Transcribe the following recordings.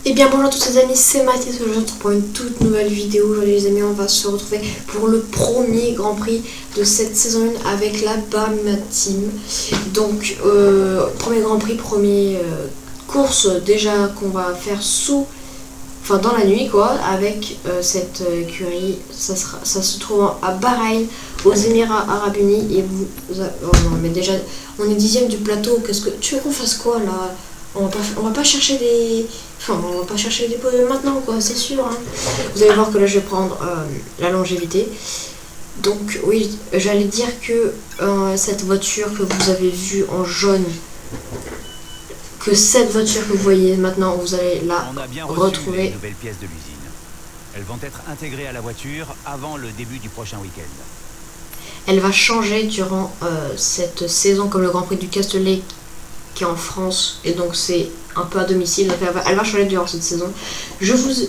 Et bien bonjour à tous les amis, c'est Mathis, aujourd'hui on se retrouve pour une toute nouvelle vidéo. Aujourd'hui les amis, on va se retrouver pour le premier Grand Prix de cette saison 1 avec la BAM Team. Donc premier Grand Prix, première course déjà qu'on va faire dans la nuit quoi, avec cette écurie. Ça se trouve à Bahreïn, aux Émirats Arabes Unis. Et oh non, mais déjà on est 10e du plateau. Qu'est-ce que tu veux qu'on fasse quoi là? On va pas chercher des... Enfin, on va pas chercher des podiums maintenant, quoi, c'est sûr. Hein. Vous allez voir que là, je vais prendre la longévité. Donc, oui, j'allais dire que cette voiture que vous avez vue en jaune, que cette voiture que vous voyez maintenant, vous allez la retrouver. Les nouvelles pièces de l'usine. Elles vont être intégrées à la voiture avant le début du prochain week-end. Elle va changer durant cette saison, comme le Grand Prix du Castellet qui est en France, et donc c'est un peu à domicile, donc elle va changer durant cette saison. Je vous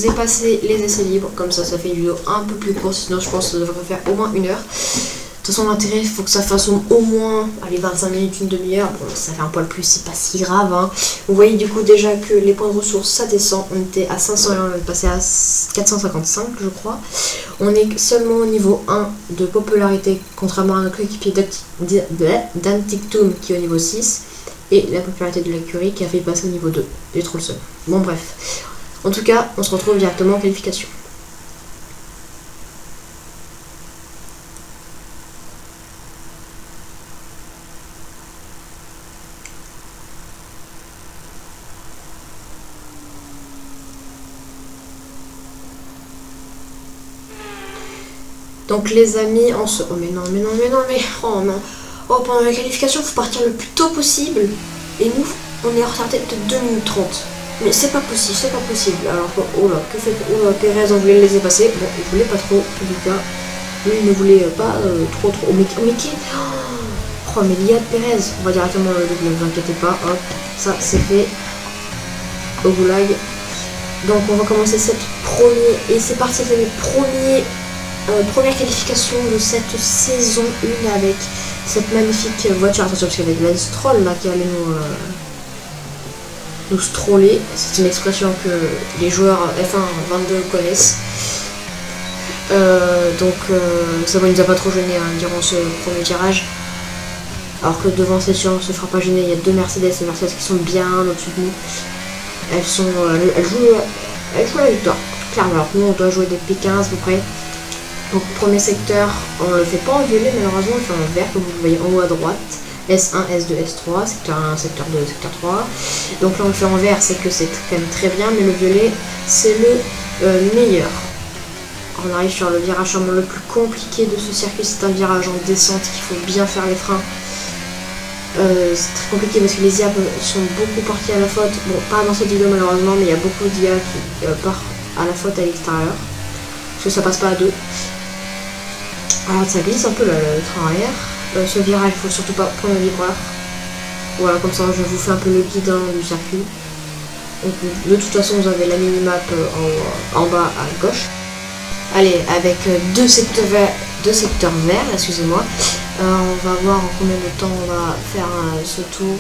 ai passé les essais libres, comme ça fait une vidéo un peu plus courte, sinon je pense que ça devrait faire au moins 1 heure. De toute façon l'intérêt, il faut que ça fasse au moins 25 minutes, une demi-heure. Bon, ça fait un poil plus, c'est pas si grave. Hein. Vous voyez du coup déjà que les points de ressources, ça descend. On était à 500 et on est passé à 455, je crois. On est seulement au niveau 1 de popularité, contrairement à notre équipier d'Antictum qui est au niveau 6. Et la popularité de l'écurie qui a fait passer au niveau 2. J'ai trop le seul. Bon bref. En tout cas, on se retrouve directement en qualification. Donc les amis, on se... Oh mais non. Oh non. Oh, pendant la qualification, il faut partir le plus tôt possible. Et nous, on est retardé de 2 minutes 30. Mais c'est pas possible. Alors, oh là, que fait Pérez, on voulait le laisser passer. Bon, il voulait pas trop, en tout cas. Lui, il ne voulait pas trop. Oh, mais qui... Oh, mais Liad Pérez. On va directement le doubler, ne vous inquiétez pas. Hop, ça, c'est fait. Au goulag. Donc, on va commencer cette première... Et c'est parti, c'est le première qualification de cette saison 1 avec cette magnifique voiture. Attention parce qu'il y avait Lance Stroll là qui allait nous stroller. C'est une expression que les joueurs F1 22 connaissent. Ça ne nous a pas trop gêné hein, durant ce premier tirage. Alors que devant c'est sûr on se fera pas gêner. Il y a deux Mercedes qui sont bien au-dessus de nous. Elles jouent la victoire. Clairement, alors nous on doit jouer des P15 à peu près. Donc premier secteur, on ne le fait pas en violet malheureusement, on le fait en vert comme vous voyez en haut à droite. S1, S2, S3, secteur 1, secteur 2, secteur 3. Donc là on le fait en vert, c'est que c'est quand même très bien, mais le violet c'est le meilleur. On arrive sur le virage sûrement le plus compliqué de ce circuit, c'est un virage en descente qu'il faut bien faire les freins. C'est très compliqué parce que les IA sont beaucoup partis à la faute. Bon, pas dans cette vidéo malheureusement, mais il y a beaucoup d'IA qui partent à la faute à l'extérieur. Parce que ça passe pas à deux. Alors ça glisse un peu là, le train arrière. Ce virage, il faut surtout pas prendre le vibreur. Voilà, comme ça je vous fais un peu le guide du circuit. Donc, de toute façon, vous avez la minimap en bas à gauche. Allez, avec deux secteurs verts, excusez-moi. On va voir en combien de temps on va faire ce tour.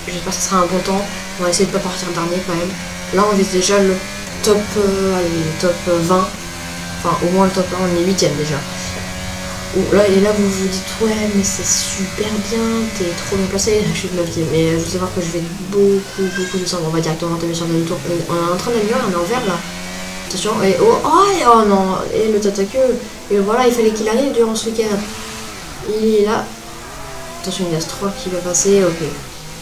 J'espère que ce sera un bon temps. On va essayer de pas partir dernier quand même. Là, on vise déjà le top 20. Enfin, au moins le top 1, on est 8ème déjà. Et là, vous vous dites, ouais, mais c'est super bien, t'es trop bien placé. Je suis 9ème, mais je sais voir que je vais beaucoup descendre. On va directement tomber sur le tour. On est en train d'améliorer, on est en vert là. Attention, et oh non, et le tataqueux. Et voilà, il fallait qu'il arrive durant ce week-end. Il est là. Attention, il y a 3 qui va passer, ok.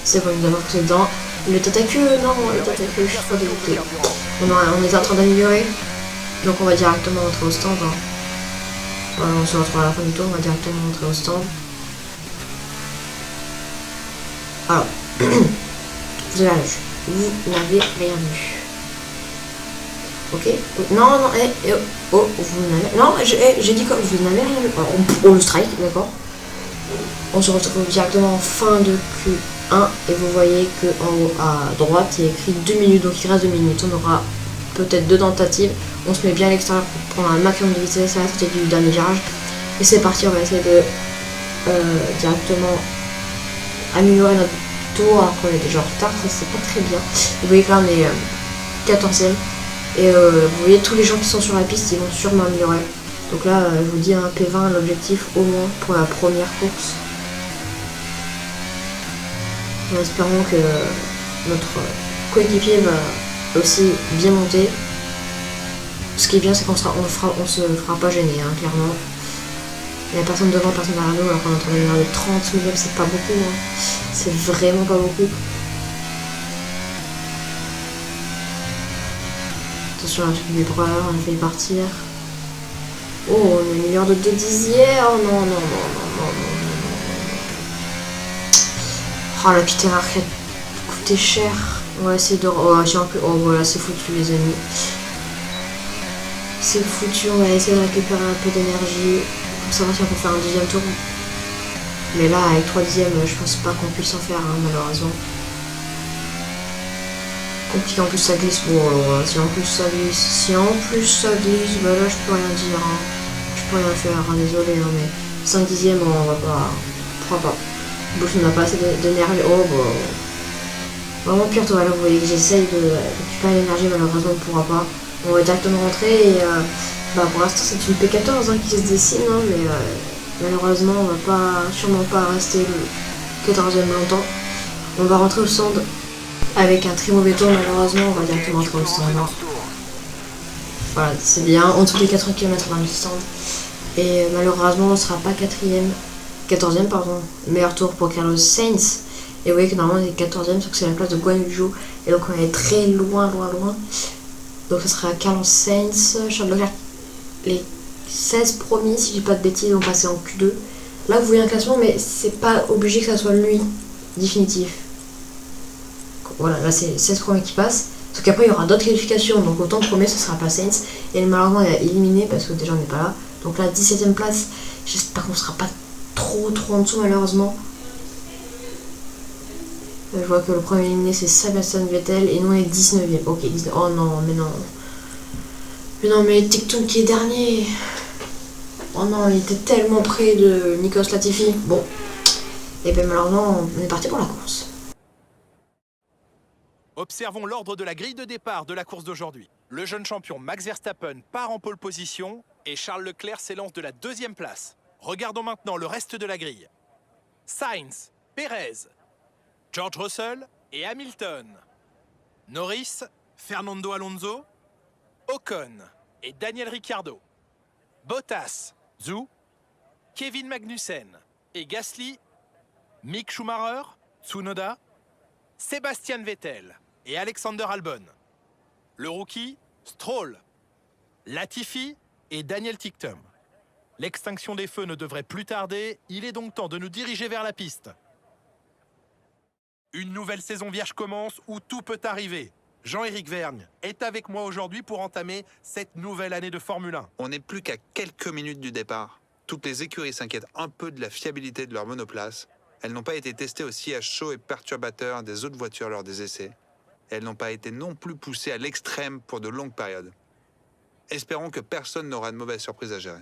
C'est bon, il va passer dedans. Le tataqueux, non, le tataqueux, je suis pas dégoûté. On est en train d'améliorer. Donc on va directement entrer au stand. Hein. Voilà, on se retrouve à la fin du tour, on va directement entrer au stand. Alors, vous avez rien vu. Vous n'avez rien vu. Ok. Non, vous n'avez... Non, j'ai dit quoi? Vous n'avez rien vu. On le strike, d'accord. On se retrouve directement en fin de Q1 et vous voyez que en haut à droite il y a écrit 2 minutes, donc il reste 2 minutes. On aura peut-être 2 tentatives. On se met bien à l'extérieur pour prendre un maximum de vitesse à la sortie du dernier virage. Et c'est parti, on va essayer de directement améliorer tôt alors qu'on est déjà en retard, ça c'est pas très bien. Vous voyez que là on est 14e et vous voyez tous les gens qui sont sur la piste ils vont sûrement améliorer. Donc là je vous dis un P20 l'objectif au moins pour la première course. En espérant que notre coéquipier va aussi bien monter. Ce qui est bien c'est qu'on se fera pas gêner hein, clairement. Il n'y a personne devant, personne derrière nous, alors qu'on est en train de regarder 30 millions, c'est pas beaucoup. Hein. C'est vraiment pas beaucoup. Attention, un truc du bras, on a failli partir. Oh, on est une meilleure de 2 dixièmes. Oh non, non, non, non, non, non, non. Oh, la petite erreur qui a coûté cher. On va essayer de... Oh, j'ai un peu... Oh, voilà, c'est foutu, les amis. C'est foutu, on va essayer de récupérer un peu d'énergie. Pour savoir si on peut faire un deuxième tour. Mais là, avec 3 dixièmes, je pense pas qu'on puisse en faire, hein, malheureusement. Compliqué, en plus ça glisse. Bon, alors, si en plus ça glisse, bah là, je peux rien dire. Hein. Je peux rien faire, hein, désolé, hein, mais 5 dixièmes, on va pas. On pourra pas. Bouche, on n'a pas assez d'énergie. Oh, bah. Vraiment pire, toi, là, vous voyez que j'essaye de récupérer l'énergie, malheureusement, on ne pourra pas. On va directement rentrer et. Bah pour l'instant c'est une P14 hein, qui se dessine, hein, mais malheureusement on va sûrement pas rester le 14e longtemps. On va rentrer au stand avec un très mauvais tour, malheureusement on va directement rentrer au stand. Voilà, c'est bien, en dessous des 80 km dans le stand. Et malheureusement on sera pas 14e pardon, meilleur tour pour Carlos Sainz. Et vous voyez que normalement on est 14e, sauf que c'est la place de Guan Yu Zhou. Et donc on est très loin. Donc ce sera Carlos Sainz, Charles Leclerc. Les 16 premiers, si je dis pas de bêtises, vont passer en Q2. Là, vous voyez un classement, mais c'est pas obligé que ça soit lui définitif. Voilà, là c'est 16 premiers qui passent. Sauf qu'après, il y aura d'autres qualifications. Donc, autant premier, ce sera pas Sainz. Et malheureusement, il a éliminé parce que déjà, on n'est pas là. Donc, là, 17ème place. J'espère qu'on sera pas trop en dessous, malheureusement. Je vois que le premier éliminé, c'est Sebastian Vettel. Et nous, on est 19ème. Ok, 19. Oh non, mais non. Mais non, mais TikTok qui est dernier. Oh non, il était tellement près de Nikos Latifi. Bon. Et bien malheureusement, on est parti pour la course. Observons l'ordre de la grille de départ de la course d'aujourd'hui. Le jeune champion Max Verstappen part en pole position et Charles Leclerc s'élance de la 2e place. Regardons maintenant le reste de la grille. Sainz, Perez, George Russell et Hamilton. Norris, Fernando Alonso, Ocon et Daniel Ricciardo. Bottas, Zhou, Kevin Magnussen et Gasly, Mick Schumacher, Tsunoda, Sébastien Vettel et Alexander Albon. Le rookie, Stroll, Latifi et Daniel Ticktum. L'extinction des feux ne devrait plus tarder, il est donc temps de nous diriger vers la piste. Une nouvelle saison vierge commence où tout peut arriver. Jean-Éric Vergne est avec moi aujourd'hui pour entamer cette nouvelle année de Formule 1. On n'est plus qu'à quelques minutes du départ. Toutes les écuries s'inquiètent un peu de la fiabilité de leur monoplace. Elles n'ont pas été testées au sillage chaud et perturbateur des autres voitures lors des essais. Et elles n'ont pas été non plus poussées à l'extrême pour de longues périodes. Espérons que personne n'aura de mauvaises surprises à gérer.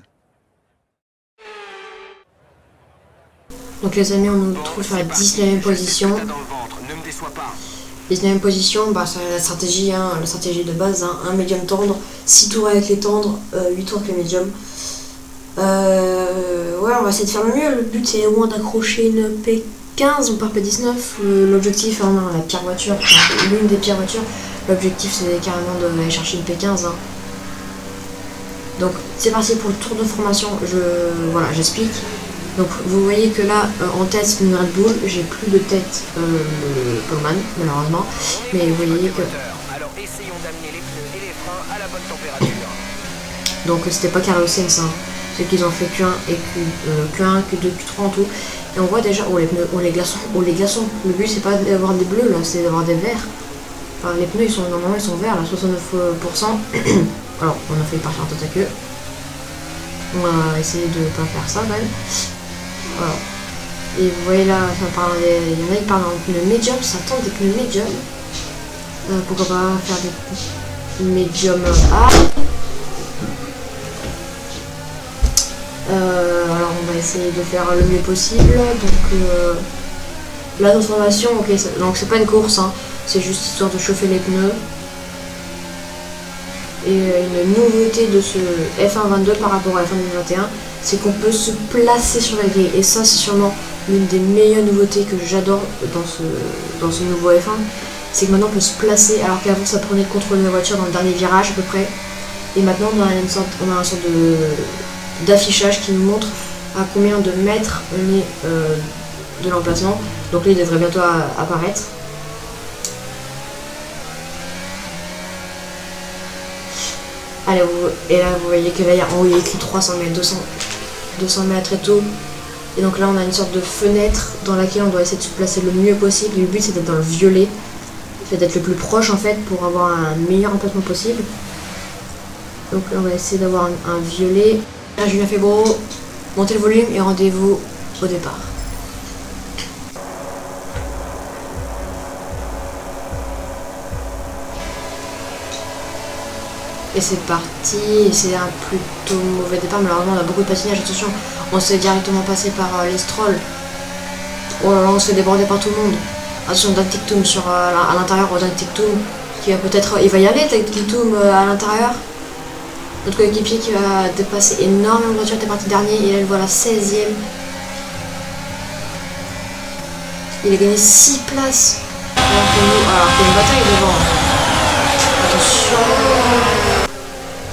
Donc les amis, on nous trouve sur la 19ème position. 19ème position, bah, c'est la stratégie de base, hein, un médium tendre, 6 tours avec les tendres, 8 tours avec les médiums. Ouais, on va essayer de faire le mieux. Le but c'est au moins d'accrocher une P15 ou par P19. L'objectif, hein, la pire voiture, l'une des pires voitures, l'objectif c'est carrément d'aller chercher une P15. Hein. Donc c'est parti pour le tour de formation, voilà, j'explique. Donc vous voyez que là, en tête c'est une Red Bull, j'ai plus de tête Pullman malheureusement, mais vous voyez que... Alors essayons d'amener les pneus et les freins à la bonne température. Donc c'était pas Carlos Sainz, hein. C'est qu'ils ont fait Q1 et Q1, Q2, Q3 en tout. Et on voit déjà, les pneus, les glaçons. Le but c'est pas d'avoir des bleus là, c'est d'avoir des verts. Enfin les pneus normalement ils sont verts là, 69%. Alors on a failli partir en tête à queue. On va essayer de pas faire ça quand même. Voilà. Et vous voyez là, il y en a qui parlent en pneus médium, ça tente des pneus médium. Pourquoi pas faire des médium A. Alors on va essayer de faire le mieux possible. Donc La transformation, ok, donc c'est pas une course, hein, c'est juste histoire de chauffer les pneus. Et une nouveauté de ce F1 22 par rapport à F1 2021, c'est qu'on peut se placer sur la grille. Et ça, c'est sûrement l'une des meilleures nouveautés que j'adore dans ce nouveau F1. C'est que maintenant on peut se placer, alors qu'avant ça prenait le contrôle de la voiture dans le dernier virage à peu près. Et maintenant on a une sorte d'affichage qui nous montre à combien de mètres on est de l'emplacement. Donc là il devrait bientôt apparaître. Allez, et là vous voyez que là en haut il y a écrit 300 mètres, 200 mètres et tout. Et donc là on a une sorte de fenêtre dans laquelle on doit essayer de se placer le mieux possible. Et le but c'est d'être dans le violet, c'est d'être le plus proche en fait pour avoir un meilleur emplacement possible. Donc là on va essayer d'avoir un violet. Là Julien Febro, montez le volume et rendez-vous au départ. Et c'est parti, c'est un plutôt mauvais départ, malheureusement on a beaucoup de patinage, attention, on s'est directement passé par les Strolls. Oh là là, on se fait déborder par tout le monde. Attention, Dan Tictum à l'intérieur, Dan Tictum qui va peut-être, il va y aller, Dan Tictum à l'intérieur. Notre coéquipier qui va dépasser énormément de voitures, était parti dernier, et là il voit la 16e. Il a gagné 6 places. Alors qu'il y a une bataille devant. Attention.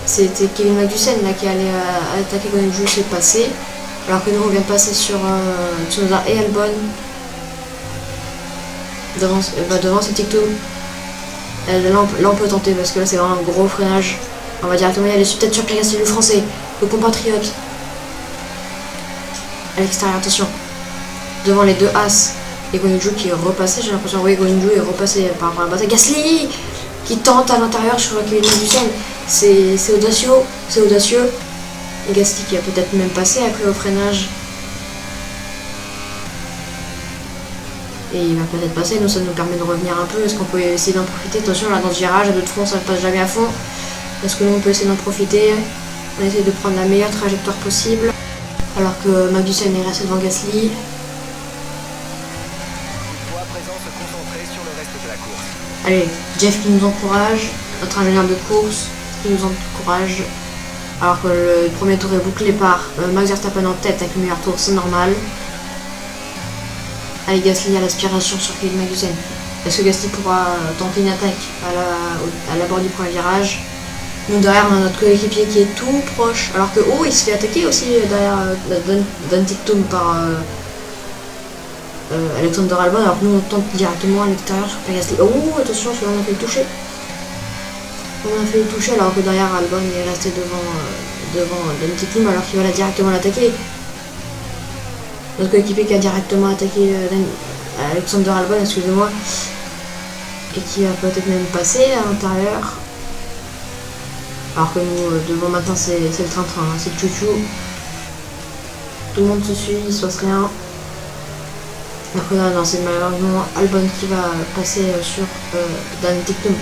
C'était Kevin Magnussen là qui allait attaquer Guanyu, c'est passé. Alors que nous on vient de passer sur Tsunoda et Albon. Devant c'est Tictum. Là on peut tenter parce que là c'est vraiment un gros freinage. On va directement y aller peut-être sur Pierre Gasly, le français, le compatriote. À l'extérieur, attention. Devant les deux As. Et Guanyu qui est repassé, j'ai l'impression. Oui, Guanyu est repassé par la bataille. Gasly qui tente à l'intérieur sur Kevin Magnussen. C'est audacieux, c'est audacieux. Et Gasly qui a peut-être même passé après le freinage. Et il va peut-être passer, nous ça nous permet de revenir un peu. Est-ce qu'on peut essayer d'en profiter? Attention là dans ce virage, à deux de front ça ne passe jamais à fond. Est-ce que nous on peut essayer d'en profiter? On essaie de prendre la meilleure trajectoire possible. Alors que Magnussen est resté devant Gasly. Allez, Jeff qui nous encourage, notre ingénieur de course qui nous encourage. Alors que le premier tour est bouclé par Max Verstappen en tête avec le meilleur tour, c'est normal. Allez, Gasly à l'aspiration sur Kevin Magnussen. Est-ce que Gasly pourra tenter une attaque à l'abord du premier virage? Nous derrière on a notre coéquipier qui est tout proche. Alors que il se fait attaquer aussi derrière Dan Tictum par Alexander Albon, alors que nous on tente directement à l'extérieur sur Pierre Gasly. Oh attention, celui-là on a fait le toucher. On a fait le toucher alors que derrière Albon est resté devant Dan Tictum alors qu'il va directement l'attaquer. Notre coéquipier qui a directement attaqué Alexander Albon, excusez-moi. Et qui va peut-être même passer à l'intérieur. Alors que nous devant maintenant c'est le train-train, hein, c'est le chouchou. Tout le monde se suit, il se passe rien. Alors que là, non, c'est malheureusement Albon qui va passer sur Dan Tictum.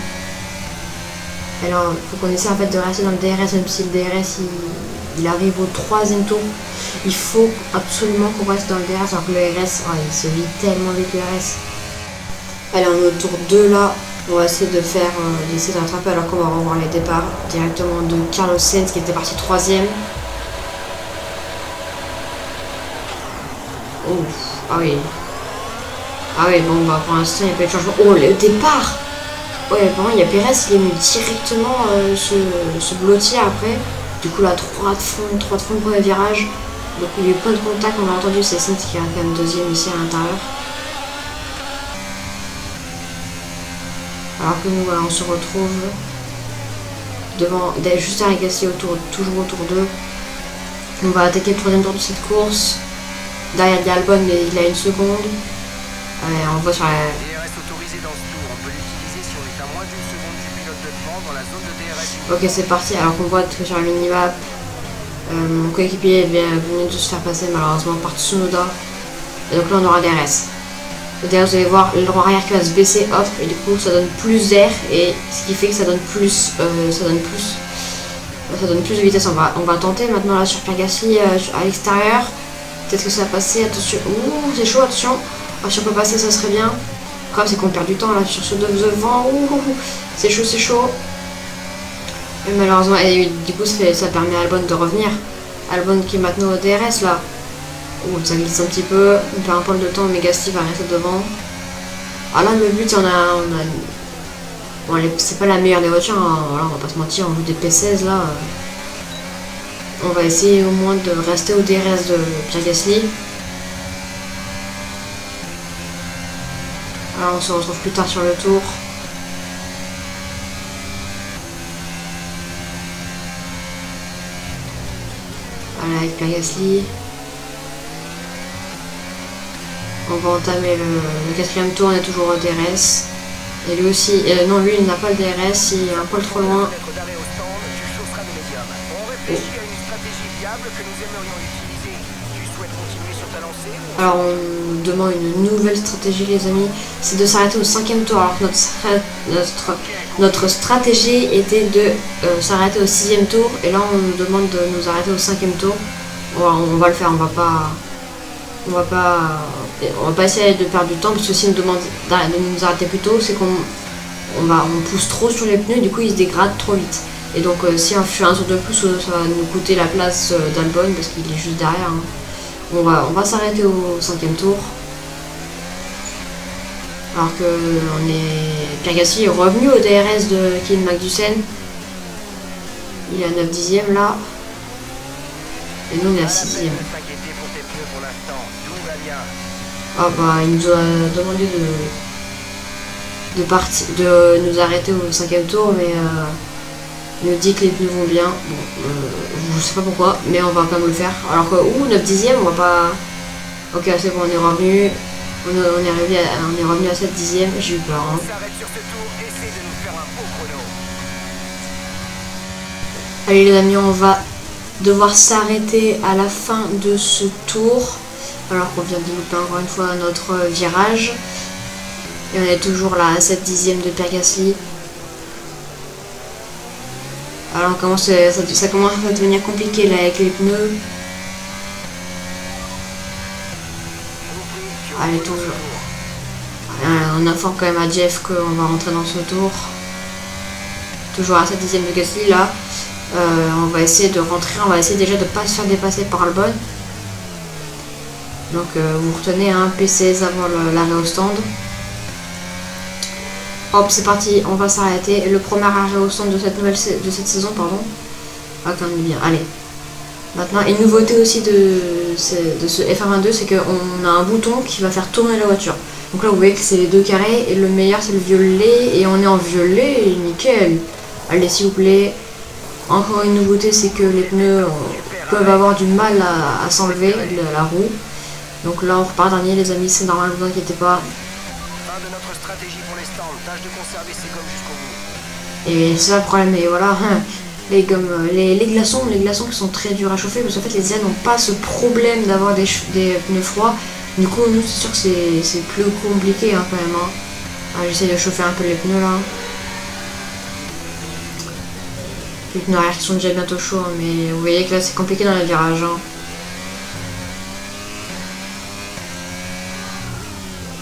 Alors, il faut qu'on essaie en fait de rester dans le DRS, même si le DRS il arrive au 3e tour. Il faut absolument qu'on reste dans le DRS, alors que le RS, il se vit tellement vite le RS. Allez, on est au tour 2 là. On va essayer d'essayer de rattraper alors qu'on va revoir les départs directement de Carlos Sainz qui était parti 3e. Oh, ah oui. Ah oui, bon, bah pour l'instant, il n'y a pas eu de changement. Oh, le départ! Ouais, vraiment, il y a Perez, il est venu directement se blottir après. Du coup, là, 3 de fond, premier virage. Donc, il y a eu plein de contacts, on l'a entendu, c'est Sainz qui est quand même 2e ici à l'intérieur. Alors que nous, voilà, on se retrouve juste derrière Gasly, toujours au tour 2. On va attaquer le 3e tour de cette course. Derrière, il y a Albon, mais il a 1 seconde. On voit sur la... DRS autorisé dans ce tour, on peut l'utiliser si on est à moins d'1 seconde du pilote de devant dans la zone de DRS. Ok, c'est parti, alors qu'on voit que sur la minimap, mon coéquipier est venu de se faire passer malheureusement par Tsunoda. Et donc là on aura DRS. Le DRS, vous allez voir le droit arrière qui va se baisser, hop, et du coup ça donne plus d'air, et ce qui fait que ça donne plus de vitesse. On va tenter maintenant là sur Pierre Gasly à l'extérieur. Peut-être que ça va passer, attention, ouh c'est chaud, attention. Ah, si on peut passer, ça serait bien. Le problème, c'est qu'on perd du temps là sur ce devant. C'est chaud, c'est chaud. Et malheureusement, et du coup, ça permet à Albon de revenir. Albon qui est maintenant au DRS là. Ouh, ça glisse un petit peu. On perd un peu de temps, mais Gasly va rester devant. Ah là, le but, bon, c'est pas la meilleure des voitures, hein. Voilà, on va pas se mentir, on joue des P16 là. On va essayer au moins de rester au DRS de Pierre Gasly. Alors on se retrouve plus tard sur le tour. Voilà, avec Pierre Gasly. On va entamer le 4e tour, on est toujours au DRS. Et lui aussi, non, lui il n'a pas le DRS, il est un poil trop loin. Alors on demande une nouvelle stratégie les amis, c'est de s'arrêter au 5e tour, alors que notre stratégie était de s'arrêter au 6e tour, et là on nous demande de nous arrêter au 5e tour. On va le faire, on va pas essayer de perdre du temps, parce que si on nous demande de nous arrêter plus tôt, c'est qu'on pousse trop sur les pneus, et du coup ils se dégradent trop vite. Et donc si on fait un tour de plus, ça va nous coûter la place d'Albon, parce qu'il est juste derrière. Hein. On va s'arrêter au 5e tour. Alors que Pierre Gasly est revenu au DRS de Kevin Magnussen. Il est à 9/10 là. Et nous on est à 6e. Ah bah il nous a demandé de nous arrêter au 5e tour, mais il nous dit que les pneus vont bien. Bon, je sais pas pourquoi, mais on va quand même le faire. Alors que 9/10, on va pas. Ok, c'est bon, on est revenu. On est revenu à 7/10, j'ai eu peur. Hein. Allez les amis, on va devoir s'arrêter à la fin de ce tour. Alors qu'on vient de louper encore une fois notre virage. Et on est toujours là à 7/10 de Pierre Gasly. Alors ça commence à devenir compliqué là avec les pneus. Allez, toujours. On informe quand même à Jeff qu'on va rentrer dans ce tour. Toujours à 7/10 de Gasly là. On va essayer de rentrer, on va essayer déjà de ne pas se faire dépasser par Albon. Donc vous retenez un P16 avant l'arrêt au stand. Hop, c'est parti, on va s'arrêter. Le premier arrêt au stand de cette saison, pardon. Ah, quand même bien. Allez. Maintenant, une nouveauté aussi de ce F1 22, c'est qu'on a un bouton qui va faire tourner la voiture. Donc là, vous voyez que c'est les deux carrés et le meilleur, c'est le violet. Et on est en violet, nickel. Allez, s'il vous plaît. Encore une nouveauté, c'est que les pneus peuvent avoir du mal à s'enlever de la roue. Donc là, on repart dernier, les amis, c'est normal, vous inquiétez pas. De notre stratégie pour les stands, tâche de conserver ces gommes jusqu'au bout. Et c'est ça le problème, et voilà, les gommes, les glaçons qui sont très durs à chauffer, parce qu'en fait les ailes n'ont pas ce problème d'avoir des pneus froids. Du coup, nous c'est sûr que c'est plus compliqué hein, quand même. Hein. Ah, j'essaie de chauffer un peu les pneus là. Les pneus arrière qui sont déjà bientôt chauds, hein, mais vous voyez que là c'est compliqué dans les virages. Hein.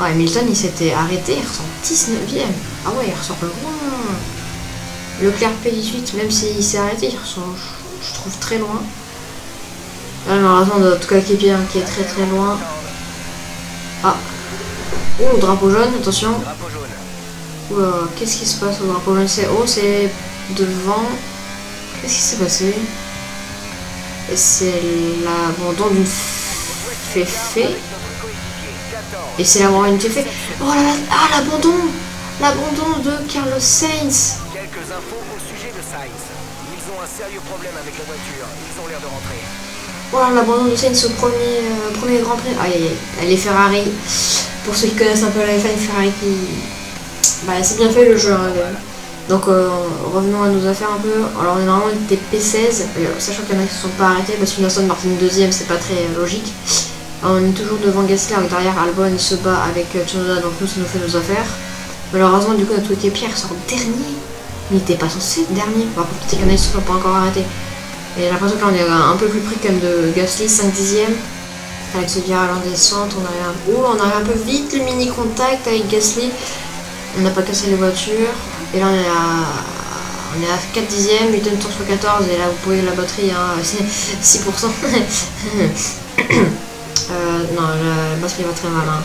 Ah, Hamilton il s'était arrêté, il ressort 19ème. Ah ouais, il ressort loin. Leclerc P18, même s'il s'est arrêté, il ressort, je trouve, très loin. Là, malheureusement, notre coéquipier qui est très très loin. Ah. Oh, drapeau jaune, attention. Oula, qu'est-ce qui se passe au drapeau jaune? C'est devant. Qu'est-ce qui s'est passé? C'est l'abandon d'une Féfé. Et c'est l'abandon d'une Féfé. Oh là là, ah l'abandon! L'abandon de Carlos Sainz. Quelques infos au sujet de Sainz. Ils ont un sérieux problème avec la voiture. Ils ont l'air de rentrer. Voilà l'abandon de Sainz au premier Grand Prix. Aïe aïe aïe. Les Ferrari. Pour ceux qui connaissent un peu la F1, Ferrari qui... Bah c'est bien fait le jeu. Hein, donc revenons à nos affaires un peu. Alors on a normalement des P16. Sachant qu'il y en a qui ne se sont pas arrêtés parce qu'une Aston Martin deuxième c'est pas très logique. Alors, on est toujours devant Gasly. Alors derrière Albon se bat avec Tsunoda. Donc nous ça nous fait nos affaires. Malheureusement du coup notre coéquipier sort dernier. Il n'était pas censé être dernier. Par contre peut-être qu'il y en a qui ne sont pas encore arrêtés. Et j'ai l'impression que là on est un peu plus près quand même de Gasly, 5/10. Avec ce virage en descente, on arrive un peu vite, le mini contact avec Gasly. On n'a pas cassé les voitures. Et là on est à 4 dixièmes, 8 tours sur 14. Et là vous pouvez la batterie, hein, c'est 6%. Non, la batterie va très mal. Hein.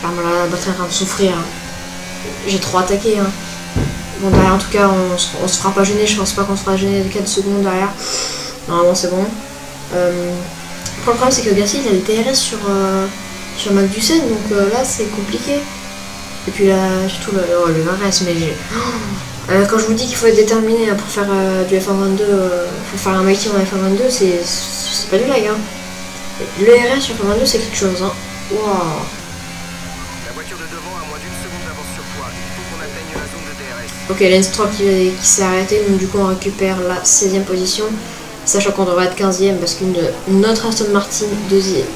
Clairement la batterie est en train de souffrir. Hein. J'ai trop attaqué. Hein. Bon, derrière en tout cas on se fera pas gêner. Je pense pas qu'on se fera gêner de 4 secondes derrière. Normalement c'est bon. Le problème c'est que Gasly il a des TRS sur Magnussen, donc là c'est compliqué. Et puis là surtout le RS, mais quand je vous dis qu'il faut être déterminé pour faire du F1-22, pour faire un mighty en F1-22, c'est pas du lag. Hein. Le RS sur F1-22 c'est quelque chose. Hein. Wow. La voiture de devant a moins d'une seconde d'avance sur toi. Il faut qu'on atteigne la zone de DRS. Ok, Lance 3 qui s'est arrêté, donc du coup on récupère la 16e position. Sachant qu'on devrait être 15e parce qu'une notre Aston Martin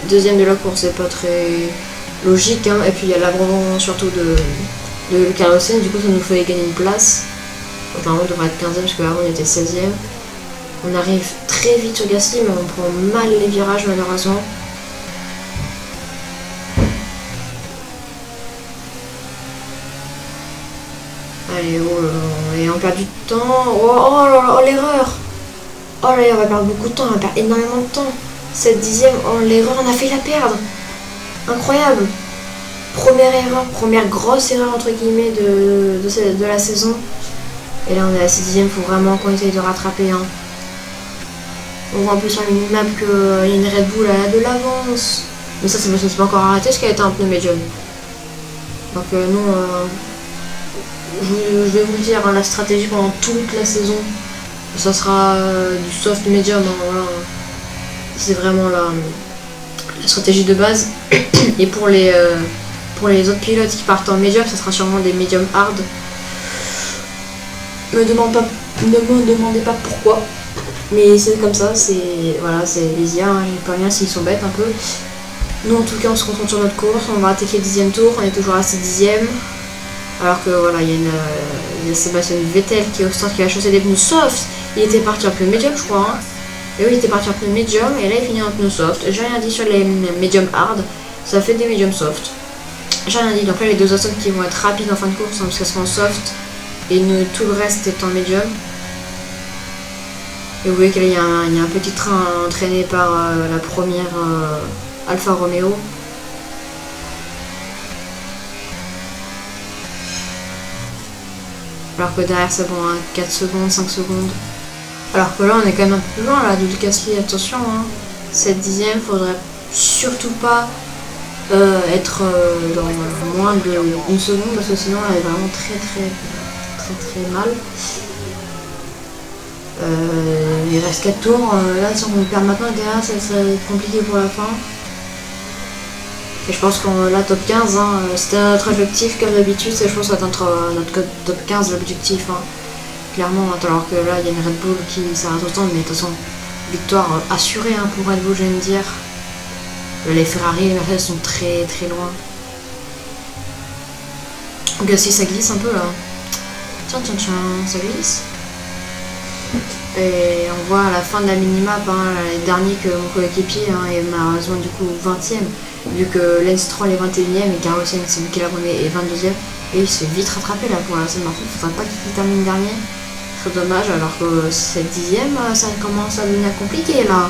deuxième de la course c'est pas très logique. Hein. Et puis il y a l'abandon surtout de Carlos Sainz, du coup ça nous fait gagner une place. Donc normalement on devrait être 15e parce qu'avant on était 16e. On arrive très vite sur Gasly mais on prend mal les virages malheureusement. Allez, et on perd du temps. Oh là là, l'erreur! Oh là, on va perdre beaucoup de temps, on va perdre énormément de temps. 7 dixièmes, oh l'erreur, on a failli la perdre. Incroyable. Première erreur, première grosse erreur entre guillemets de la saison. Et là on est à 6 dixièmes, faut vraiment qu'on essaye de rattraper. Hein. On voit un peu sur la minimap qu'il y a une Red Bull à de l'avance. Mais ça c'est parce que c'est pas encore arrêté parce qu'elle était un pneu médium. Donc nous, je vais vous dire hein, la stratégie pendant toute la saison. Ça sera du soft medium, hein, voilà. C'est vraiment la stratégie de base. Et pour les autres pilotes qui partent en medium, ça sera sûrement des medium hard. Ne me demandez pas pourquoi. Mais c'est comme ça, c'est les IA, hein, pas bien s'ils sont bêtes un peu. Nous en tout cas on se concentre sur notre course, on va attaquer le 10e tour, on est toujours à 6 dixièmes. Alors que voilà, il y a Sébastien Vettel qui est au start, qui a chaussé des pneus soft. Il était parti en pneu médium je crois. Hein. Et oui, il était parti en pneu médium et là il finit en pneu soft. J'ai rien dit sur les médium hard, ça fait des médium soft. J'ai rien dit, donc là les deux Aston qui vont être rapides en fin de course hein, parce qu'elles seront en soft et tout le reste est en médium. Et vous voyez qu'il y a un petit train entraîné par la première Alfa Romeo. Alors que derrière c'est bon, hein, 4 secondes, 5 secondes. Alors que là on est quand même un peu plus loin là, de Gasly, attention, hein. 7 dixièmes, faudrait surtout pas être dans moins d'une seconde parce que sinon elle est vraiment très mal. Il reste 4 tours, là si on perd maintenant derrière ça serait compliqué pour la fin. Et je pense qu'on là top 15, hein, c'était notre objectif comme d'habitude, je pense que ça va être notre top 15 l'objectif. Hein. Clairement, alors que là il y a une Red Bull qui s'arrête autant, mais de toute façon, victoire assurée hein, pour Red Bull, je viens de dire. Les Ferrari et les Mercedes sont très loin. Donc si ça glisse un peu là. Tiens, ça glisse. Et on voit à la fin de la minimap, hein, les derniers que mon coéquipier hein, est malheureusement du coup 20ème, vu que Lance Stroll est 21ème et Carlos Sainz, celui qui l'a premier, est 22ème. Et il se fait vite rattraper là pour la Aston Martin, il ne faudrait pas qu'il termine dernier. C'est dommage, alors que cette 10ème, ça commence à devenir compliqué là.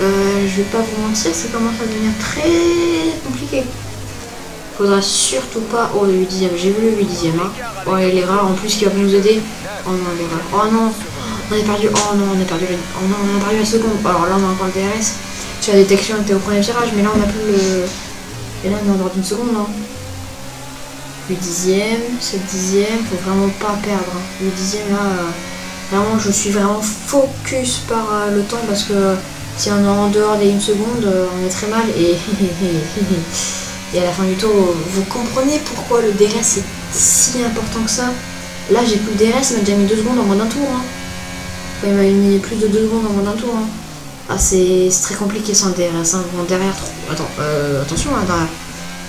Je vais pas vous mentir, ça commence à devenir très compliqué. Faudra surtout pas. Oh, le 8ème, j'ai vu le 8ème. Hein. Oh, et l'erreur en plus qui va nous aider. Oh non, l'erreur. Oh non, on est perdu. Oh non, on a perdu la seconde. Alors là, on a encore le DRS. Sur la détection, on était au premier virage, mais là, on a plus le. Et là, on est en dehors d'une seconde. Hein. 8ème, 7 dixième, faut vraiment pas perdre. Hein. 8ème, là, vraiment, je suis vraiment focus par le temps parce que. Si on est en dehors des 1 seconde, on est très mal et à la fin du tour, vous comprenez pourquoi le DRS est si important que ça. Là, j'ai plus le DRS, il m'a déjà mis 2 secondes en moins d'un tour. Hein. Enfin, il m'a mis plus de 2 secondes en moins d'un tour. Hein. Ah, c'est très compliqué sans le DRS. Hein. Bon, derrière, attention, hein,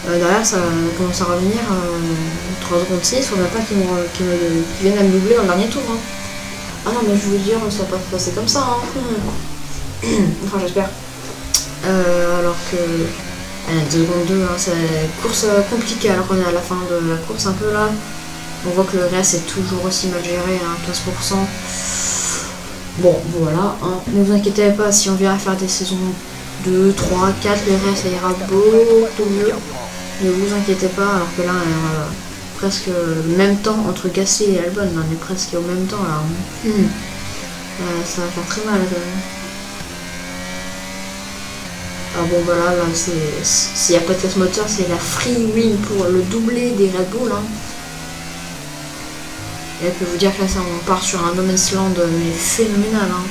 derrière, ça commence à revenir. 3 secondes 6, faudrait pas qu'ils viennent à me doubler dans le dernier tour. Hein. Ah non, mais je veux dire, ça va pas se passer comme ça. Hein. Enfin, j'espère. alors que à 2 secondes 2, hein, c'est course compliquée alors qu'on est à la fin de la course un peu là. On voit que le reste est toujours aussi mal géré, hein, 15%. Bon, voilà, hein. Ne vous inquiétez pas, si on vient à faire des saisons 2, 3, 4, le reste ça ira beaucoup mieux. Ne vous inquiétez pas, alors que là, presque le même temps entre Gasly et Albon, là, on est presque au même temps là. Ça va faire très mal quand même. Ah bon voilà, là s'il n'y a pas de casse moteur, c'est la free win pour le doublé des Red Bull. Hein. Et elle peut vous dire que là ça, on part sur un no man's land mais phénoménal. Hein.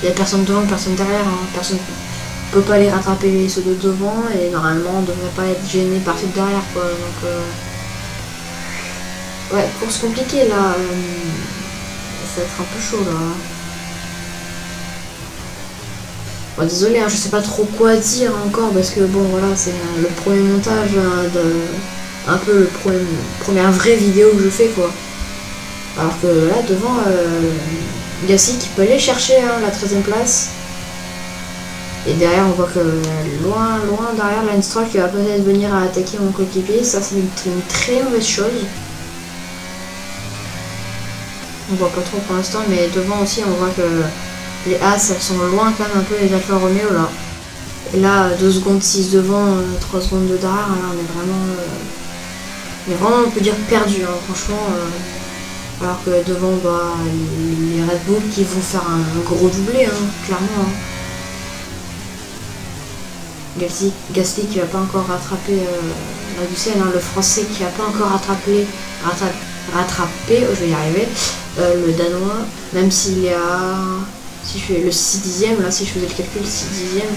Il n'y a personne devant, personne derrière, hein. Personne ne peut pas les rattraper ceux de devant et normalement on ne devrait pas être gêné par ceux de derrière quoi. Donc ouais, course compliquée là. Ça va être un peu chaud là. Bon, désolé, hein, je sais pas trop quoi dire encore parce que bon voilà, c'est le premier montage un peu le première vraie vidéo que je fais quoi. Alors que là devant Gasly qui peut aller chercher hein, la 13e place. Et derrière on voit que loin derrière Lance Stroll qui va peut-être venir à attaquer mon coéquipier. Ça c'est une très mauvaise chose. On voit pas trop pour l'instant, mais devant aussi on voit que les As elles sont loin quand même un peu les Alfa Romeo là. Et là 2 secondes 6 devant, 3 secondes de derrière, là on est vraiment on peut dire perdu hein, franchement. Alors que devant bah, les Red Bull qui vont faire un gros doublé hein, clairement. Hein. Gasly qui va pas encore rattraper Magnussen, hein, le français qui va pas encore rattraper, je vais y arriver, le danois, même s'il est à, si je fais le 6 dixième, là si je faisais le calcul, 6 dixième,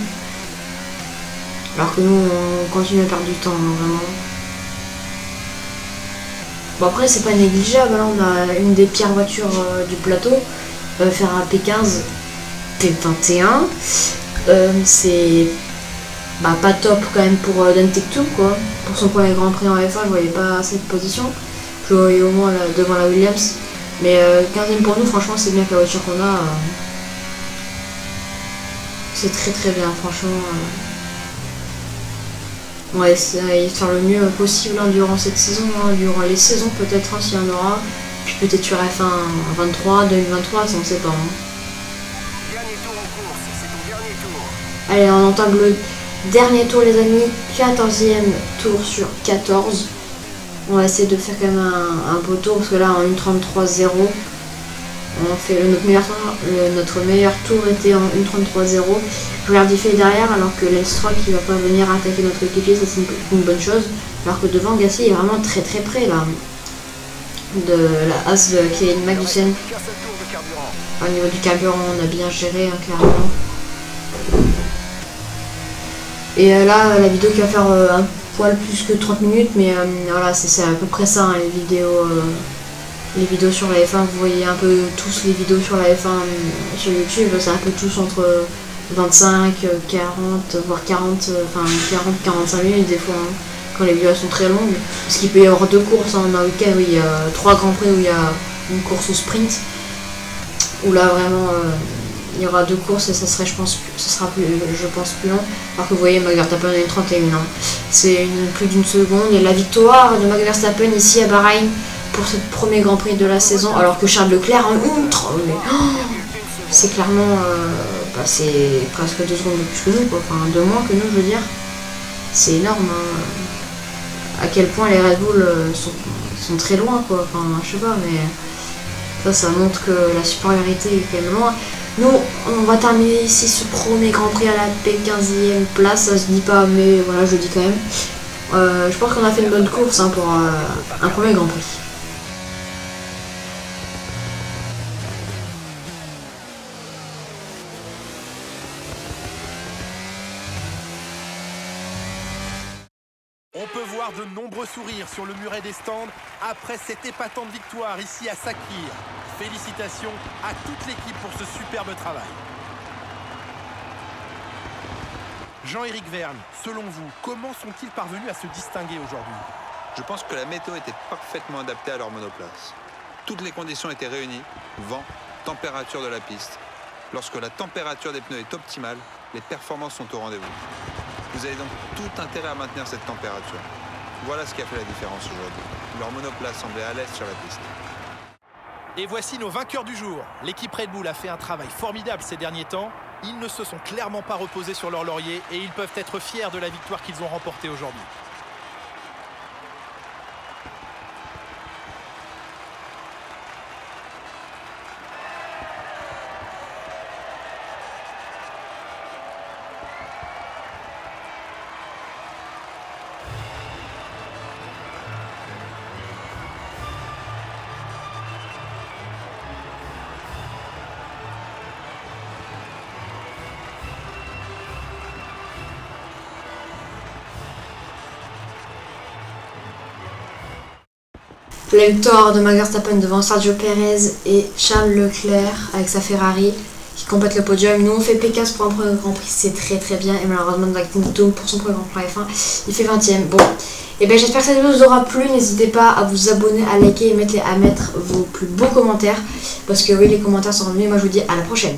alors que nous on continue à perdre du temps, hein, vraiment. Bon après c'est pas négligeable, là on a une des pires voitures du plateau, faire un P15, P21, c'est bah, pas top quand même pour Dan Tech2 quoi. Pour son premier Grand Prix en F1 je voyais pas cette position, je voyais au moins là, devant la Williams, mais 15ème pour nous franchement c'est bien que la voiture qu'on a, c'est très bien franchement. On va essayer de faire le mieux possible hein, durant cette saison, hein, durant les saisons peut-être hein, s'il y en aura. Puis peut-être sur F1 23, 2023, ça on sait pas. Hein. Dernier tour en course, c'est ton dernier tour. Allez, on entame le dernier tour les amis, 14e tour sur 14. On va essayer de faire quand même un beau tour parce que là en 1.33.0, on fait notre meilleur tour était en 1.33.0. Je regarde il fait derrière alors que Lance Stroll qui va pas venir attaquer notre équipier, ça c'est une bonne chose. Alors que devant Gasly est vraiment très près là de la As de Kevin Magnussen. Au niveau du carburant on a bien géré hein, clairement. Et là la vidéo qui va faire un poil plus que 30 minutes mais voilà c'est à peu près ça hein, les vidéos sur la F1, vous voyez un peu tous les vidéos sur la F1 sur YouTube, c'est un peu tous entre 25, 40, voire 40, enfin 40-45 minutes des fois, hein, quand les vidéos sont très longues. Parce qu'il peut y avoir 2 courses hein, dans un week-end où il y a 3 grands prix, où il y a une course au sprint, où là vraiment il y aura 2 courses et ça serait, je pense plus long. Alors que vous voyez Max Verstappen est 31 hein. C'est plus d'une seconde et la victoire de Max Verstappen ici à Bahreïn pour ce premier Grand Prix de la saison, alors que Charles Leclerc en outre, c'est clairement c'est presque 2 secondes de plus que nous quoi, enfin 2 moins que nous je veux dire, c'est énorme hein. À quel point les Red Bull sont très loin quoi, enfin je sais pas mais ça montre que la supériorité est quand même loin. Nous on va terminer ici ce premier Grand Prix à la P15e place, ça se dit pas mais voilà je le dis quand même. Je pense qu'on a fait une bonne course hein, pour un premier Grand Prix. On peut voir de nombreux sourires sur le muret des stands après cette épatante victoire ici à Sakhir. Félicitations à toute l'équipe pour ce superbe travail. Jean-Éric Vergne, selon vous, comment sont-ils parvenus à se distinguer aujourd'hui? Je pense que la météo était parfaitement adaptée à leur monoplace. Toutes les conditions étaient réunies, vent, température de la piste. Lorsque la température des pneus est optimale, les performances sont au rendez-vous. Vous avez donc tout intérêt à maintenir cette température. Voilà ce qui a fait la différence aujourd'hui. Leur monoplace semblait à l'aise sur la piste. Et voici nos vainqueurs du jour. L'équipe Red Bull a fait un travail formidable ces derniers temps. Ils ne se sont clairement pas reposés sur leur laurier et ils peuvent être fiers de la victoire qu'ils ont remportée aujourd'hui. La victoire de Max Verstappen devant Sergio Perez et Charles Leclerc avec sa Ferrari qui complète le podium. Nous on fait P15 pour un premier Grand Prix, c'est très bien. Et malheureusement Zach Newton pour son premier Grand Prix F1, il fait 20ème. Bon, et bien j'espère que cette vidéo vous aura plu. N'hésitez pas à vous abonner, à liker et à mettre vos plus beaux commentaires. Parce que oui, les commentaires sont revenus. Moi je vous dis à la prochaine.